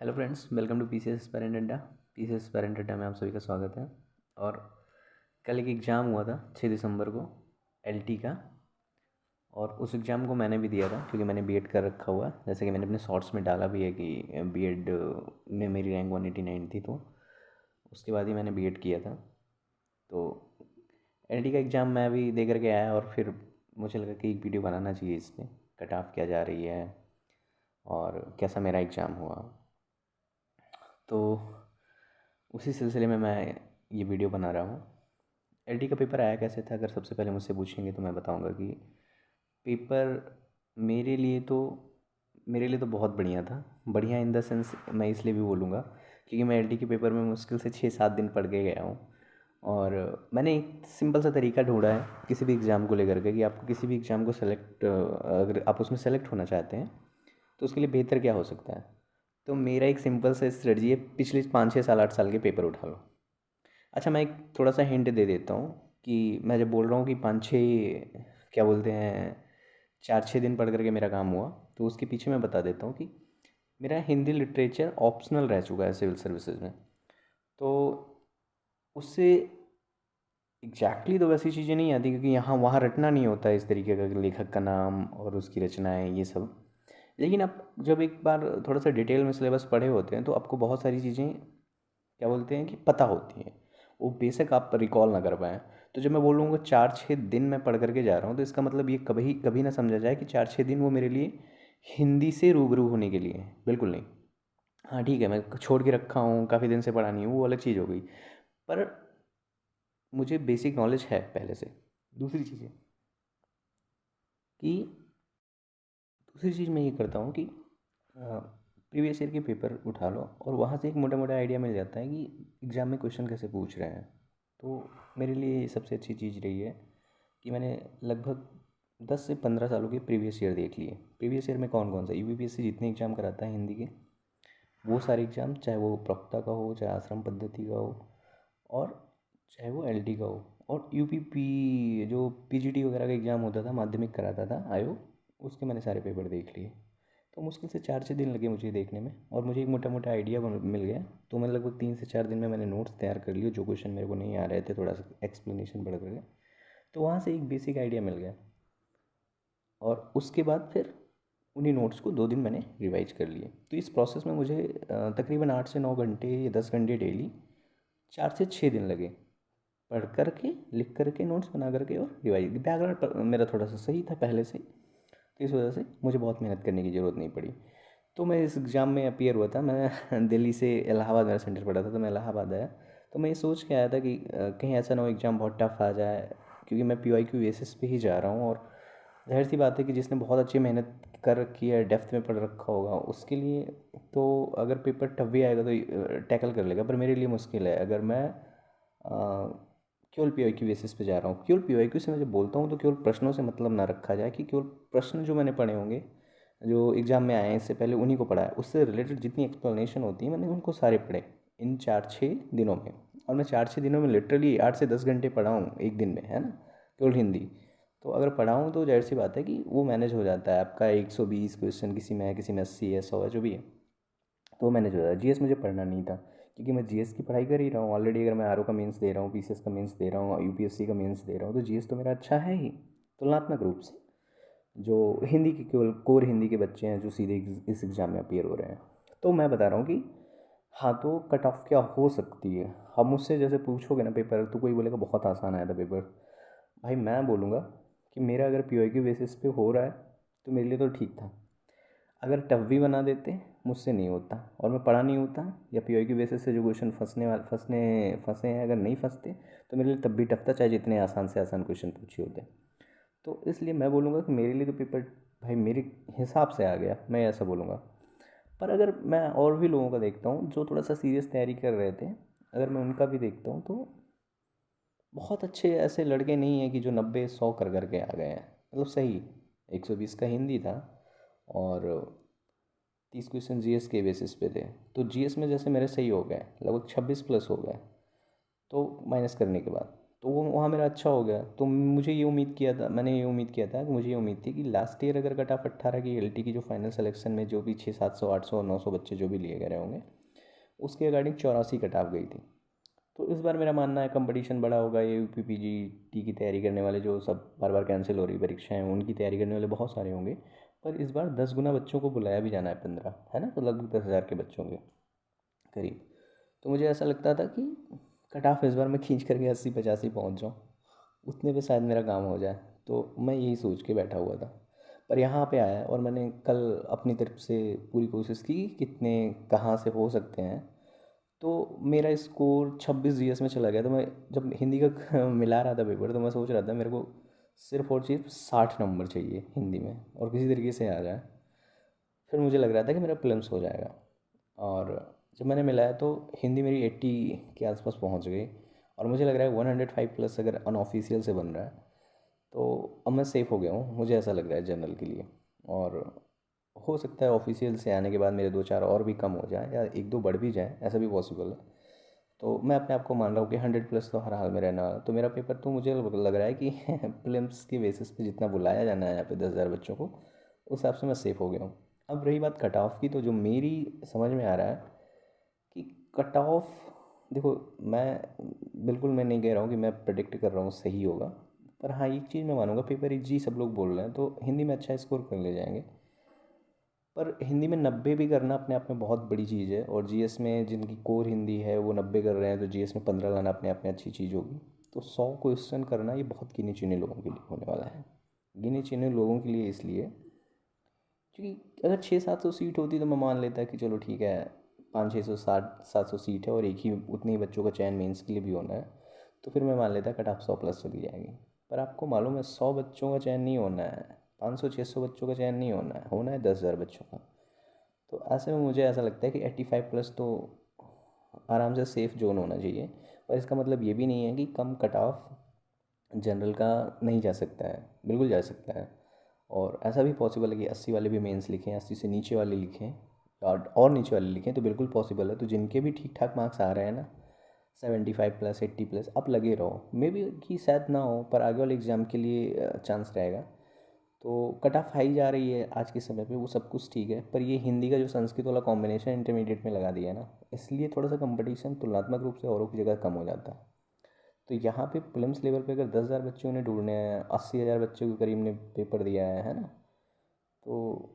Hello friends, welcome to PCS parent अड्डा। PCS parent अड्डा में आप सभी का स्वागत है। और कल एक एग्ज़ाम हुआ था 6 दिसंबर को, एलटी का। और उस एग्ज़ाम को मैंने भी दिया था क्योंकि मैंने बीएड कर रखा हुआ है। जैसे कि मैंने अपने शॉर्ट्स में डाला भी है कि बीएड में मेरी रैंक 189 थी, तो उसके बाद ही मैंने बीएड किया था। तो एलटी का एग्ज़ाम मैं भी दे करके आया और फिर मुझे लगा कि एक वीडियो बनाना चाहिए इस पर, कट ऑफ क्या जा रही है और कैसा मेरा एग्ज़ाम हुआ। तो उसी सिलसिले में मैं ये वीडियो बना रहा हूँ। एलटी का पेपर आया कैसे था, अगर सबसे पहले मुझसे पूछेंगे तो मैं बताऊँगा कि पेपर मेरे लिए तो मेरे लिए तो बहुत बढ़िया था। बढ़िया इन द सेंस मैं इसलिए भी बोलूँगा क्योंकि मैं एलटी के पेपर में मुश्किल से 6-7 दिन पढ़ के गया हूँ। और मैंने एक सिंपल सा तरीका ढूंढा है किसी भी एग्ज़ाम को लेकर के कि आपको किसी भी एग्ज़ाम को सेलेक्ट, अगर आप उसमें सेलेक्ट होना चाहते हैं तो उसके लिए बेहतर क्या हो सकता है। तो मेरा एक सिंपल सा स्ट्रेटजी है, पिछले 5-6 साल 8 साल के पेपर उठा लो। अच्छा, मैं एक थोड़ा सा हिंट दे देता हूँ कि मैं जब बोल रहा हूँ कि 5-6 क्या बोलते हैं 4-6 दिन पढ़ करके मेरा काम हुआ, तो उसके पीछे मैं बता देता हूँ कि मेरा हिंदी लिटरेचर ऑप्शनल रह चुका है सिविल सर्विसेज में। तो उससे एग्जैक्टली तो वैसी चीज़ें नहीं आती क्योंकि यहाँ वहाँ रटना नहीं होता है इस तरीके का लेखक का नाम और उसकी रचनाएँ ये सब। लेकिन आप जब एक बार थोड़ा सा डिटेल में सिलेबस पढ़े होते हैं तो आपको बहुत सारी चीज़ें क्या बोलते हैं कि पता होती हैं। वो बेशक आप रिकॉल ना कर पाएँ। तो जब मैं बोलूँगा 4-6 दिन मैं पढ़ करके जा रहा हूँ तो इसका मतलब ये कभी कभी ना समझा जाए कि 4-6 दिन वो मेरे लिए हिंदी से रूबरू होने के लिए है, बिल्कुल नहीं। हाँ ठीक है, मैं छोड़ के रखा हूँ, काफ़ी दिन से पढ़ा नहीं हूँ, वो अलग चीज़ हो गई। पर मुझे बेसिक नॉलेज है पहले से। दूसरी चीज़ है कि दूसरी चीज़ मैं ये करता हूँ कि प्रीवियस ईयर के पेपर उठा लो और वहाँ से एक मोटा मोटा आइडिया मिल जाता है कि एग्ज़ाम में क्वेश्चन कैसे पूछ रहे हैं। तो मेरे लिए ये सबसे अच्छी चीज़ रही है कि मैंने लगभग 10 से 15 सालों के प्रीवियस ईयर देख लिए। प्रीवियस ईयर में कौन कौन सा यूपीपीएससी जितने एग्ज़ाम कराता है हिंदी के, वो सारे एग्ज़ाम, चाहे वो प्रवक्ता का हो, चाहे आश्रम पद्धति का हो, और चाहे वो एलडी का हो, और यूपीपी जो पीजीटी वगैरह का एग्ज़ाम होता था, माध्यमिक कराता था आयोग, उसके मैंने सारे पेपर देख लिए। तो मुश्किल से 4-6 दिन लगे मुझे देखने में और मुझे एक मोटा मोटा आइडिया मिल गया। तो मैं लगभग 3 से 4 दिन में मैंने नोट्स तैयार कर लिए, जो क्वेश्चन मेरे को नहीं आ रहे थे थोड़ा सा एक्सप्लेनेशन पढ़ करके। तो वहाँ से एक बेसिक आइडिया मिल गया और उसके बाद फिर उन्हीं नोट्स को 2 दिन मैंने रिवाइज कर लिए। तो इस प्रोसेस में मुझे तकरीबन 8 से 9 घंटे या 10 घंटे डेली 4 से 6 दिन लगे, पढ़ कर के, लिख कर के, नोट्स बना करके और रिवाइज। व्याकरण मेरा थोड़ा सा सही था पहले से, तो इस वजह से मुझे बहुत मेहनत करने की ज़रूरत नहीं पड़ी। तो मैं इस एग्ज़ाम में अपीयर हुआ था। मैं दिल्ली से इलाहाबाद मेरा सेंटर पड़ा था, तो मैं इलाहाबाद आया। तो मैं ये सोच के आया था कि कहीं ऐसा ना हो एग्ज़ाम बहुत टफ आ जाए, क्योंकि मैं पीवाईक्यू बेसिस पे ही जा रहा हूँ। और ज़ाहिर सी बात है कि जिसने बहुत अच्छी मेहनत कर रखी है, डेप्थ में पढ़ रखा होगा, उसके लिए तो अगर पेपर टफ भी आएगा तो टैकल कर लेगा। पर मेरे लिए मुश्किल है। अगर मैं केवल पीवाईक्यू बेसिस पे जा रहा हूँ, केवल पीवाईक्यू से मैं जब बोलता हूँ तो केवल प्रश्नों से मतलब ना रखा जाए कि केवल प्रश्न जो मैंने पढ़े होंगे, जो एग्ज़ाम में आए हैं इससे पहले, उन्हीं को पढ़ा है। उससे रिलेटेड जितनी एक्सप्लेनेशन होती है मैंने उनको सारे पढ़े इन 4-6 दिनों में। और मैं 4-6 दिनों में लिटरली 8 से 10 घंटे पढ़ा हूँ एक दिन में, है ना, केवल हिंदी। तो अगर पढ़ा हूँ तो ज़ाहिर सी बात है कि वो मैनेज हो जाता है। आपका 120 क्वेश्चन किसी में है, किसी में 80 है, 100 है, जो भी है, तो वो मैनेज हो जाता है। जीएस मुझे पढ़ना नहीं था क्योंकि मैं जीएस की पढ़ाई कर ही रहा हूँ ऑलरेडी। अगर मैं आरओ का मेंस दे रहा हूँ, पीसीएस का मेंस दे रहा हूँ, यूपीएससी का मेंस दे रहा हूँ, तो जीएस तो मेरा अच्छा है ही तुलनात्मक रूप से। जो हिंदी के केवल कोर हिंदी के बच्चे हैं जो सीधे इस एग्ज़ाम में अपीयर हो रहे हैं, तो मैं बता रहा हूँ कि हाँ, तो कट ऑफ क्या हो सकती है। हम मुझसे जैसे पूछोगे ना पेपर, तो कोई बोलेगा बहुत आसान आया था पेपर। भाई मैं बोलूँगा कि मेरा अगर पीवाईक्यू बेसिस पे हो रहा है तो मेरे लिए तो ठीक था। अगर टफ भी बना देते, मुझसे नहीं होता और मैं पढ़ा नहीं होता, या पीवाईक्यू बेसिस से जो क्वेश्चन फंसे हैं अगर नहीं फंसते, तो मेरे लिए तब भी टफ था, चाहे जितने आसान से आसान क्वेश्चन पूछे होते। तो इसलिए मैं बोलूँगा कि मेरे लिए तो पेपर भाई मेरे हिसाब से आ गया, मैं ऐसा बोलूँगा। पर अगर मैं और भी लोगों का देखता हूँ जो थोड़ा सा सीरियस तैयारी कर रहे थे, अगर मैं उनका भी देखता हूँ, तो बहुत अच्छे ऐसे लड़के नहीं हैं कि जो 90-100 कर करके आ गए हैं। मतलब सही 120 का हिंदी था और 30 क्वेश्चन जीएस के बेसिस पे थे। तो जीएस में जैसे मेरे सही हो गए, लगभग 26 प्लस हो गए, तो माइनस करने के बाद तो वो वहाँ मेरा अच्छा हो गया। तो मैंने ये उम्मीद किया था कि मुझे ये उम्मीद थी कि लास्ट ईयर अगर कट ऑफ 18 की एलटी की जो फाइनल सिलेक्शन में जो भी 600 700 800 और 900 बच्चे जो भी लिए गए होंगे, उसके अकॉर्डिंग 84 कट ऑफ गई थी। तो इस बार मेरा मानना है कंपटीशन बड़ा होगा। ये यूपी पीजीटी की तैयारी करने वाले जो सब बार बार कैंसिल हो रही परीक्षाएं, उनकी तैयारी करने वाले बहुत सारे होंगे। पर इस बार 10 गुना बच्चों को बुलाया भी जाना है, 15 है ना, तो लगभग 10,000 के बच्चों के करीब। तो मुझे ऐसा लगता था कि कट ऑफ इस बार मैं खींच करके 80 85 पहुँच जाऊँ, उतने पे शायद मेरा काम हो जाए। तो मैं यही सोच के बैठा हुआ था। पर यहाँ पे आया और मैंने कल अपनी तरफ से पूरी कोशिश की कि कितने कहाँ से हो सकते हैं। तो मेरा स्कोर 26 जीएस में चला गया। तो मैं जब हिंदी का मिला रहा था पेपर, तो मैं सोच रहा था मेरे को सिर्फ और सिर्फ 60 नंबर चाहिए हिंदी में और किसी तरीके से आ जाए। फिर मुझे लग रहा था कि मेरा प्रीलिम्स हो जाएगा। और जब मैंने मिलाया तो हिंदी मेरी 80 के आसपास पहुंच गई। और मुझे लग रहा है 105 प्लस अगर अनऑफिशियल से बन रहा है तो अब मैं सेफ़ हो गया हूँ, मुझे ऐसा लग रहा है जनरल के लिए। और हो सकता है ऑफिशियल से आने के बाद मेरे 2 4 और भी कम हो जाए या 1 2 बढ़ भी जाए, ऐसा भी पॉसिबल है। तो मैं अपने आप को मान रहा हूँ कि 100 प्लस तो हर हाल में रहने वाला। तो मेरा पेपर तो मुझे लग रहा है कि प्रीलिम्स के बेसिस पे जितना बुलाया जाना है यहाँ पे 10,000 बच्चों को, उस हिसाब से मैं सेफ़ हो गया हूँ। अब रही बात कट ऑफ की, तो जो मेरी समझ में आ रहा है कि कट ऑफ, देखो मैं नहीं कह रहा हूँ कि मैं प्रेडिक्ट कर रहा हूँ सही होगा। पर हाँ, एक चीज़ मैं मानूंगा, पेपर इजी सब लोग बोल रहे हैं तो हिंदी में अच्छा स्कोर कर ले जाएंगे। पर हिंदी में 90 भी करना अपने आप में बहुत बड़ी चीज़ है। और जीएस में जिनकी कोर हिंदी है वो 90 कर रहे हैं, तो जीएस में 15 लाना अपने आप में अच्छी चीज़ होगी। तो 100 क्वेश्चन करना ये बहुत गिने चुने लोगों के लिए होने वाला है। गिने चुने लोगों के लिए इसलिए क्योंकि अगर 600 700 सीट होती तो मैं मान लेता कि चलो ठीक है, 500 600 700 सीट है और एक ही उतने ही बच्चों का चयन मेंस के लिए भी होना है, तो फिर मैं मान लेता कट ऑफ 100 प्लस चली जाएगी। पर आपको मालूम है 100 बच्चों का चयन नहीं होना है, 500 600 बच्चों का चयन नहीं होना है 10,000 बच्चों का। तो ऐसे में मुझे ऐसा लगता है कि 85 प्लस तो आराम से सेफ़ जोन होना चाहिए। पर इसका मतलब ये भी नहीं है कि कम कट ऑफ जनरल का नहीं जा सकता है, बिल्कुल जा सकता है। और ऐसा भी पॉसिबल है कि 80 वाले भी मेंस लिखें, 80 से नीचे वाले लिखें और नीचे वाले लिखें, तो बिल्कुल पॉसिबल है। तो जिनके भी ठीक ठाक मार्क्स आ रहे हैं ना, 75 प्लस 80 प्लस, आप लगे रहो। मे बी कि शायद ना हो, पर आगे वाले एग्ज़ाम के लिए चांस रहेगा। तो कट ऑफ हाई जा रही है आज के समय पे, वो सब कुछ ठीक है। पर ये हिंदी का जो संस्कृत वाला कॉम्बिनेशन इंटरमीडिएट में लगा दिया है ना, इसलिए थोड़ा सा कंपटीशन तुलनात्मक रूप से औरों की जगह कम हो जाता है। तो यहाँ पे प्रीलिम्स लेवल पे अगर 10,000 बच्चों ने ढूंढने हैं, 80,000 बच्चों के करीब ने पेपर दिया है ना, तो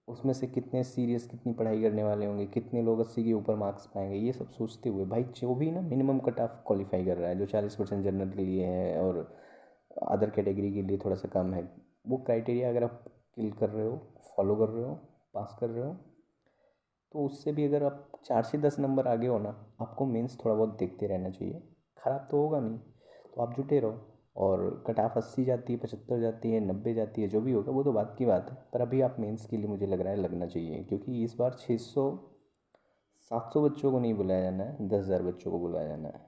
उसमें से कितने सीरियस, कितनी पढ़ाई करने वाले होंगे, कितने लोग 80 के ऊपर मार्क्स पाएंगे, ये सब सोचते हुए भाई जो भी ना मिनिमम कट ऑफ क्वालिफाई कर रहा है, जो 40% जनरल के लिए है और अदर कैटेगरी के लिए थोड़ा सा कम है, वो क्राइटेरिया अगर आप किल कर रहे हो, फॉलो कर रहे हो, पास कर रहे हो, तो उससे भी अगर आप 4 से 10 नंबर आगे हो ना, आपको मेंस थोड़ा बहुत देखते रहना चाहिए। ख़राब तो होगा नहीं, तो आप जुटे रहो। और कट ऑफ 80 जाती है, 75 जाती है, 90 जाती है, जो भी होगा वो तो बात की बात है। पर अभी आप मेंस के लिए मुझे लग रहा है लगना चाहिए, क्योंकि इस बार 600 700 बच्चों को नहीं बुलाया जाना है, 10,000 बच्चों को बुलाया जाना है।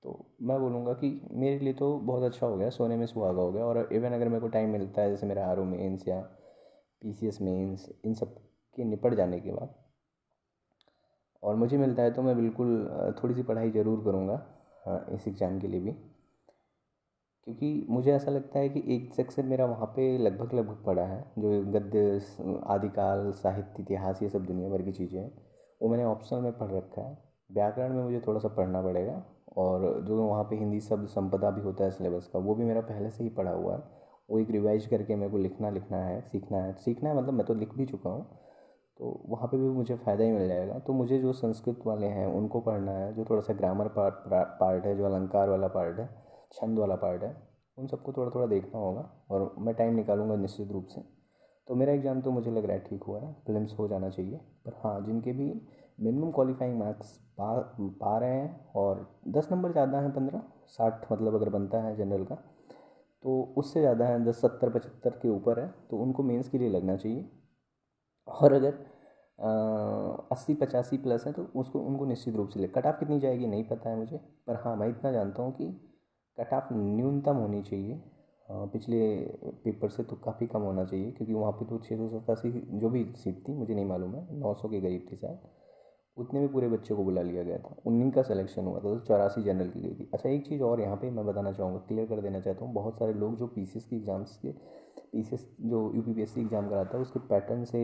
तो मैं बोलूँगा कि मेरे लिए तो बहुत अच्छा हो गया, सोने में सुहागा हो गया। और इवन अगर मेरे को टाइम मिलता है, जैसे मेरा आर ओ मेन्स या पीसीएस मेंस, इन सब के निपट जाने के बाद और मुझे मिलता है, तो मैं बिल्कुल थोड़ी सी पढ़ाई ज़रूर करूँगा, हाँ, इस एग्ज़ाम के लिए भी। क्योंकि मुझे ऐसा लगता है कि एक सेक्शन मेरा वहाँ पे लगभग लगभग पड़ा है, जो गद्य आदिकाल साहित्य इतिहास ये सब दुनिया भर की चीज़ें हैं, वो मैंने ऑप्शनल में पढ़ रखा है। व्याकरण में मुझे थोड़ा सा पढ़ना पड़ेगा। और जो वहाँ पे हिंदी शब्द संपदा भी होता है सिलेबस का, वो भी मेरा पहले से ही पढ़ा हुआ है। वो एक रिवाइज करके मेरे को सीखना है, मतलब मैं तो लिख भी चुका हूँ। तो वहाँ पे भी मुझे फ़ायदा ही मिल जाएगा। तो मुझे जो संस्कृत वाले हैं उनको पढ़ना है, जो थोड़ा सा ग्रामर पार्ट है, जो अलंकार वाला पार्ट है, छंद वाला पार्ट है, उन सबको थोड़ा थोड़ा देखना होगा। और मैं टाइम निकालूंगा निश्चित रूप से। तो मेरा एग्ज़ाम तो मुझे लग रहा है ठीक हुआ है, प्रीलिम्स हो जाना चाहिए। पर हाँ, जिनके भी मिनिमम क्वालिफाइंग मार्क्स पा रहे हैं और 10 नंबर ज़्यादा हैं, 15 60 मतलब अगर बनता है जनरल का, तो उससे ज़्यादा है, 10 70 75 के ऊपर है, तो उनको मेंस के लिए लगना चाहिए। और अगर 80 85 प्लस है तो उसको उनको निश्चित रूप से ले। कट ऑफ कितनी जाएगी नहीं पता है मुझे, पर हाँ मैं इतना जानता हूँ कि कट ऑफ न्यूनतम होनी चाहिए। पिछले पेपर से तो काफ़ी कम होना चाहिए, क्योंकि वहाँ पे तो 687 जो भी सीट थी, मुझे नहीं मालूम है, 900 के करीब थी शायद। उतने में पूरे बच्चे को बुला लिया गया था, उन्हीं का सिलेक्शन हुआ था, तो 84 जनरल की गई थी। अच्छा, एक चीज़ और यहाँ पे मैं बताना चाहूँगा, क्लियर कर देना चाहता हूँ, बहुत सारे लोग जो पीसीएस की एग्ज़ाम्स के पीसीएस जो यूपीपीएससी एग्ज़ाम कराता है उसके पैटर्न से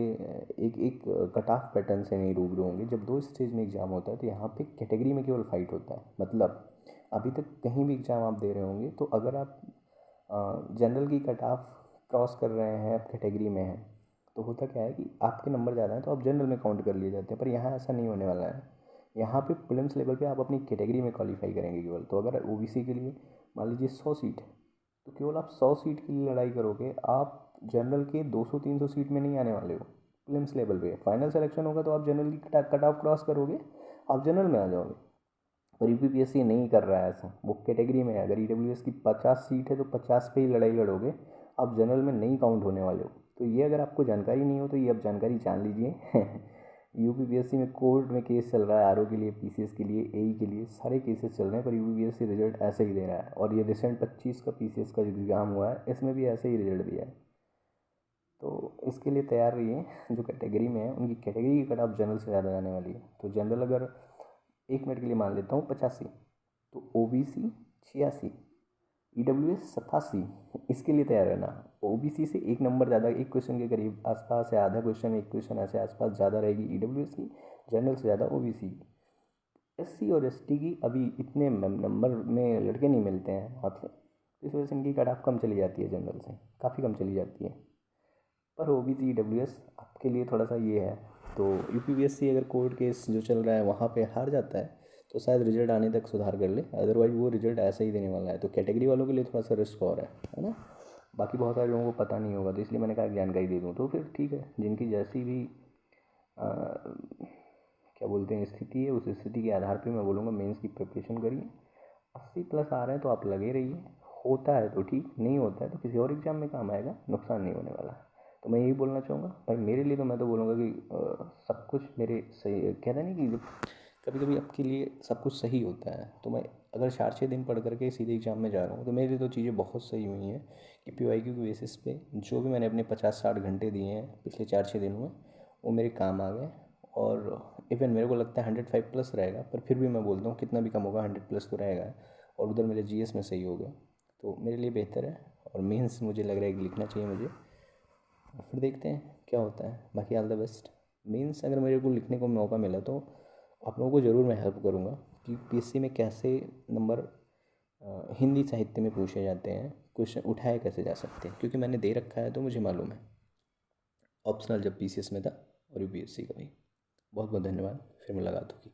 एक एक कट ऑफ पैटर्न से नहीं रूबरू होंगे। जब 2 स्टेज में एग्ज़ाम होता है तो यहाँ पे कैटेगरी में केवल फाइट होता है। मतलब अभी तक कहीं भी एग्ज़ाम आप दे रहे होंगे तो अगर आप जनरल की कट ऑफ क्रॉस कर रहे हैं, आप कैटेगरी में हैं, तो होता क्या है कि आपके नंबर ज़्यादा हैं तो आप जनरल में काउंट कर लिए जाते हैं। पर यहाँ ऐसा नहीं होने वाला है। यहाँ पे प्रीलिम्स लेवल पे आप अपनी कैटेगरी में क्वालिफाई करेंगे केवल। तो अगर ओबीसी के लिए मान लीजिए 100 सीट है तो केवल आप 100 सीट के लिए लड़ाई करोगे। आप जनरल के 200-300 सीट में नहीं आने वाले हो प्रीलिम्स लेवल पे। फाइनल सिलेक्शन होगा तो आप जनरल की कट ऑफ क्रॉस करोगे, आप जनरल में आ जाओगे। पर यूपीपीएससी नहीं कर रहा है ऐसा, वो कैटेगरी में है। अगर ईडब्ल्यूएस की 50 सीट है तो 50 पे ही लड़ाई लड़ोगे, आप जनरल में नहीं काउंट होने वाले हो। तो ये अगर आपको जानकारी नहीं हो तो ये आप जानकारी जान लीजिए। यूपीपीएससी में कोर्ट में केस चल रहा है, आरओ के लिए, पीसीएस के लिए, एई के लिए, सारे केसेस चल रहे हैं, पर यूपीपीएससी रिजल्ट ऐसे ही दे रहा है। और ये रिसेंट 25 का पीसीएस का जो एग्ज़ाम हुआ है इसमें भी ऐसे ही रिजल्ट दिया है। तो इसके लिए तैयार रहिए। जो कैटेगरी में है उनकी कैटेगरी की कट ऑफ जनरल से ज़्यादा जाने वाली है। तो जनरल अगर 1 मिनट के लिए मान लेता हूँ 85, तो ओबीसी 86, ईडब्ल्यूएस 87, इसके लिए तैयार रहना। ओबीसी से 1 नंबर ज़्यादा, 1 क्वेश्चन के करीब आसपास या आधा क्वेश्चन, 1 क्वेश्चन ऐसे आसपास ज़्यादा रहेगी ईडब्ल्यूएस की, जनरल से ज़्यादा ओबीसी की। एससी और एसटी की अभी इतने नंबर में लड़के नहीं मिलते हैं आपसे, इस वजह से इनकी कट ऑफ कम चली जाती है, जनरल से काफ़ी कम चली जाती है। पर ओबीसी ईडब्ल्यूएस आपके लिए थोड़ा सा ये है। तो यूपीपीएससी अगर कोर्ट केस जो चल रहा है वहाँ पे हार जाता है तो शायद रिजल्ट आने तक सुधार कर ले, अदरवाइज वो रिजल्ट ऐसा ही देने वाला है। तो कैटेगरी वालों के लिए थोड़ा सा रिस्क और है ना। बाकी बहुत सारे लोगों को पता नहीं होगा, तो इसलिए मैंने कहा जानकारी दे दूँ। तो फिर ठीक है, जिनकी जैसी भी क्या बोलते हैं स्थिति है, उस स्थिति के आधार पे मैं बोलूँगा मेंस की प्रिपरेशन करिए। 80+ आ रहे हैं तो आप लगे रहिए। होता है तो ठीक, नहीं होता है तो किसी और एग्ज़ाम में काम आएगा, नुकसान नहीं होने वाला। तो मैं यही बोलना चाहूँगा भाई, मेरे लिए तो मैं तो बोलूँगा कि सब कुछ मेरे सही कहते नहीं कि जब कभी कभी आपके लिए सब कुछ सही होता है। तो मैं अगर 4-6 दिन पढ़ करके सीधे एग्ज़ाम में जा रहा हूँ तो मेरे लिए तो चीज़ें बहुत सही हुई हैं कि पीवाईक्यू के बेसिस पे जो भी मैंने अपने 50-60 घंटे दिए हैं पिछले 4-6 दिन में, वो मेरे काम आ गए। और इवन मेरे को लगता है 105+ रहेगा, पर फिर भी मैं बोलता हूँ कितना भी कम होगा 100+ तो रहेगा। और उधर मेरे जीएस में सही हो गया तो मेरे लिए बेहतर है। और मेंस मुझे लग रहा है कि लिखना चाहिए मुझे, और फिर देखते हैं क्या होता है। बाकी ऑल द बेस्ट। मेंस अगर मेरे को लिखने को मौका मिला तो आप लोगों को ज़रूर मैं हेल्प करूँगा कि पीएससी में कैसे नंबर हिंदी साहित्य में पूछे जाते हैं, क्वेश्चन उठाए कैसे जा सकते हैं, क्योंकि मैंने दे रखा है तो मुझे मालूम है, ऑप्शनल जब पीसीएस में था और यूपीएससी का भी। बहुत बहुत धन्यवाद, फिर मुलाकात होगी।